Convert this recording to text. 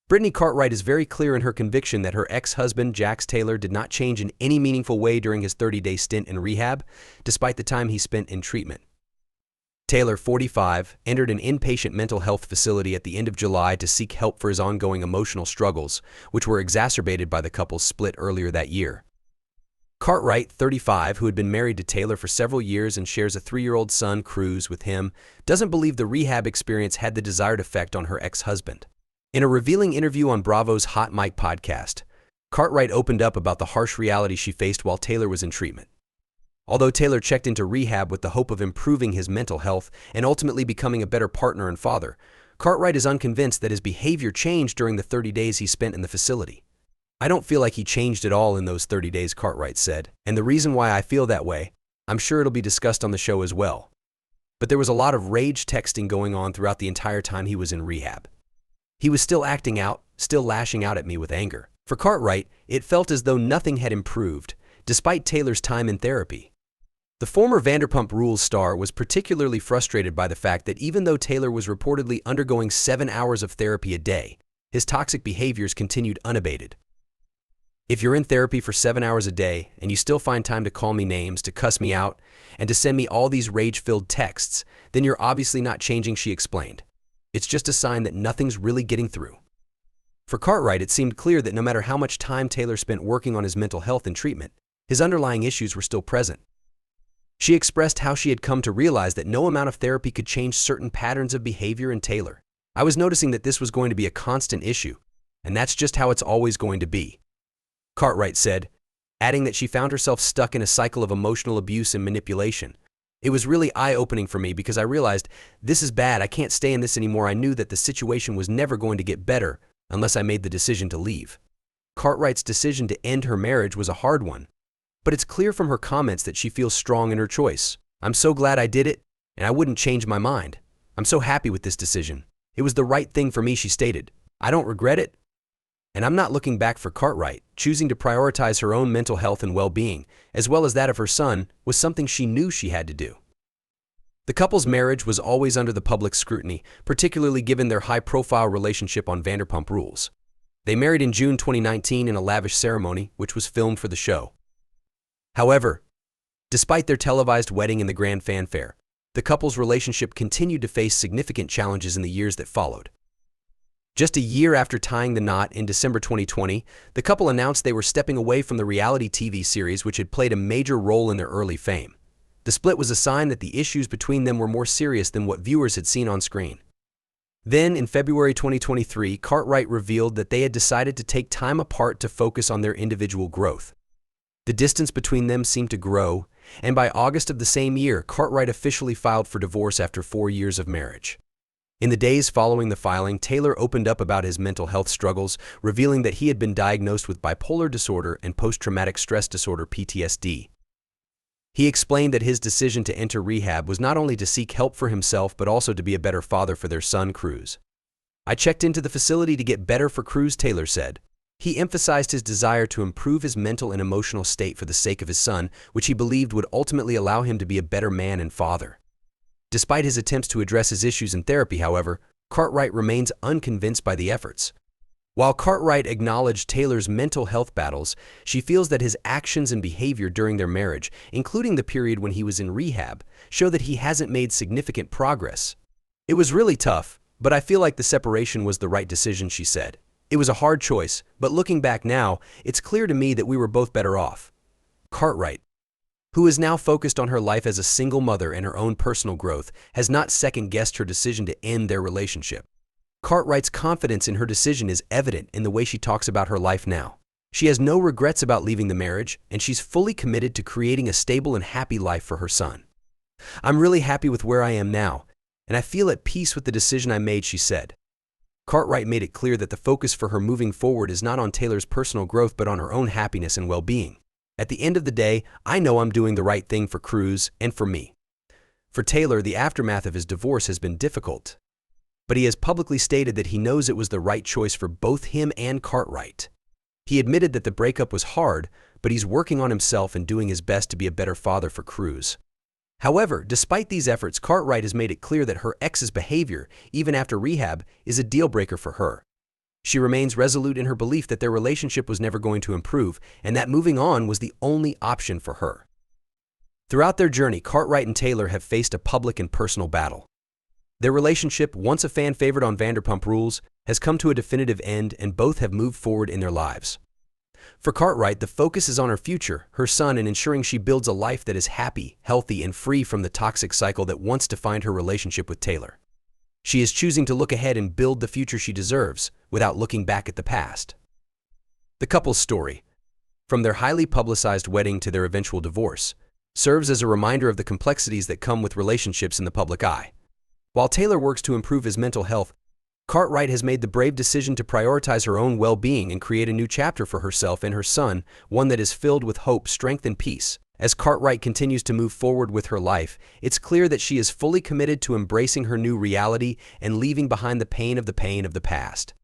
Brittany Cartwright is very clear in her conviction that her ex-husband, Jax Taylor, did not change in any meaningful way during his 30-day stint in rehab, despite the time he spent in treatment. Taylor, 45, entered an inpatient mental health facility at the end of July to seek help for his ongoing emotional struggles, which were exacerbated by the couple's split earlier that year. Cartwright, 35, who had been married to Taylor for several years and shares a 3-year-old son, Cruz, with him, doesn't believe the rehab experience had the desired effect on her ex-husband. In a revealing interview on Bravo's Hot Mic podcast, Cartwright opened up about the harsh reality she faced while Taylor was in treatment. Although Taylor checked into rehab with the hope of improving his mental health and ultimately becoming a better partner and father, Cartwright is unconvinced that his behavior changed during the 30 days he spent in the facility. "I don't feel like he changed at all in those 30 days, Cartwright said, and the reason why I feel that way, I'm sure it'll be discussed on the show as well. But there was a lot of rage texting going on throughout the entire time he was in rehab. He was still acting out, still lashing out at me with anger." For Cartwright, it felt as though nothing had improved, despite Taylor's time in therapy. The former Vanderpump Rules star was particularly frustrated by the fact that even though Taylor was reportedly undergoing 7 hours of therapy a day, his toxic behaviors continued unabated. "If you're in therapy for 7 hours a day and you still find time to call me names, to cuss me out, and to send me all these rage-filled texts, then you're obviously not changing," she explained. "It's just a sign that nothing's really getting through." For Cartwright, it seemed clear that no matter how much time Taylor spent working on his mental health and treatment, his underlying issues were still present. She expressed how she had come to realize that no amount of therapy could change certain patterns of behavior in Taylor. "I was noticing that this was going to be a constant issue, and that's just how it's always going to be," Cartwright said, adding that she found herself stuck in a cycle of emotional abuse and manipulation. "It was really eye-opening for me because I realized, this is bad, I can't stay in this anymore. I knew that the situation was never going to get better unless I made the decision to leave." Cartwright's decision to end her marriage was a hard one, but it's clear from her comments that she feels strong in her choice. "I'm so glad I did it, and I wouldn't change my mind. I'm so happy with this decision. It was the right thing for me," she stated. "I don't regret it, and I'm not looking back." For Cartwright, choosing to prioritize her own mental health and well-being, as well as that of her son, was something she knew she had to do. The couple's marriage was always under the public scrutiny, particularly given their high-profile relationship on Vanderpump Rules. They married in June 2019 in a lavish ceremony, which was filmed for the show. However, despite their televised wedding and the grand fanfare, the couple's relationship continued to face significant challenges in the years that followed. Just a year after tying the knot in December 2020, the couple announced they were stepping away from the reality TV series which had played a major role in their early fame. The split was a sign that the issues between them were more serious than what viewers had seen on screen. Then, in February 2023, Cartwright revealed that they had decided to take time apart to focus on their individual growth. The distance between them seemed to grow, and by August of the same year, Cartwright officially filed for divorce after 4 years of marriage. In the days following the filing, Taylor opened up about his mental health struggles, revealing that he had been diagnosed with bipolar disorder and post-traumatic stress disorder (PTSD). He explained that his decision to enter rehab was not only to seek help for himself but also to be a better father for their son, Cruz. "I checked into the facility to get better for Cruz," Taylor said. He emphasized his desire to improve his mental and emotional state for the sake of his son, which he believed would ultimately allow him to be a better man and father. Despite his attempts to address his issues in therapy, however, Cartwright remains unconvinced by the efforts. While Cartwright acknowledged Taylor's mental health battles, she feels that his actions and behavior during their marriage, including the period when he was in rehab, show that he hasn't made significant progress. "It was really tough, but I feel like the separation was the right decision," she said. "It was a hard choice, but looking back now, it's clear to me that we were both better off." Cartwright, who is now focused on her life as a single mother and her own personal growth, has not second-guessed her decision to end their relationship. Cartwright's confidence in her decision is evident in the way she talks about her life now. She has no regrets about leaving the marriage, and she's fully committed to creating a stable and happy life for her son. "I'm really happy with where I am now, and I feel at peace with the decision I made," she said. Cartwright made it clear that the focus for her moving forward is not on Taylor's personal growth but on her own happiness and well-being. "At the end of the day, I know I'm doing the right thing for Cruz and for me." For Taylor, the aftermath of his divorce has been difficult, but he has publicly stated that he knows it was the right choice for both him and Cartwright. He admitted that the breakup was hard, but he's working on himself and doing his best to be a better father for Cruz. However, despite these efforts, Cartwright has made it clear that her ex's behavior, even after rehab, is a deal-breaker for her. She remains resolute in her belief that their relationship was never going to improve and that moving on was the only option for her. Throughout their journey, Cartwright and Taylor have faced a public and personal battle. Their relationship, once a fan favorite on Vanderpump Rules, has come to a definitive end and both have moved forward in their lives. For Cartwright, the focus is on her future, her son, and ensuring she builds a life that is happy, healthy, and free from the toxic cycle that once defined her relationship with Taylor. She is choosing to look ahead and build the future she deserves, without looking back at the past. The couple's story, from their highly publicized wedding to their eventual divorce, serves as a reminder of the complexities that come with relationships in the public eye. While Taylor works to improve his mental health, Cartwright has made the brave decision to prioritize her own well-being and create a new chapter for herself and her son, one that is filled with hope, strength, and peace. As Cartwright continues to move forward with her life, it's clear that she is fully committed to embracing her new reality and leaving behind the pain of the past.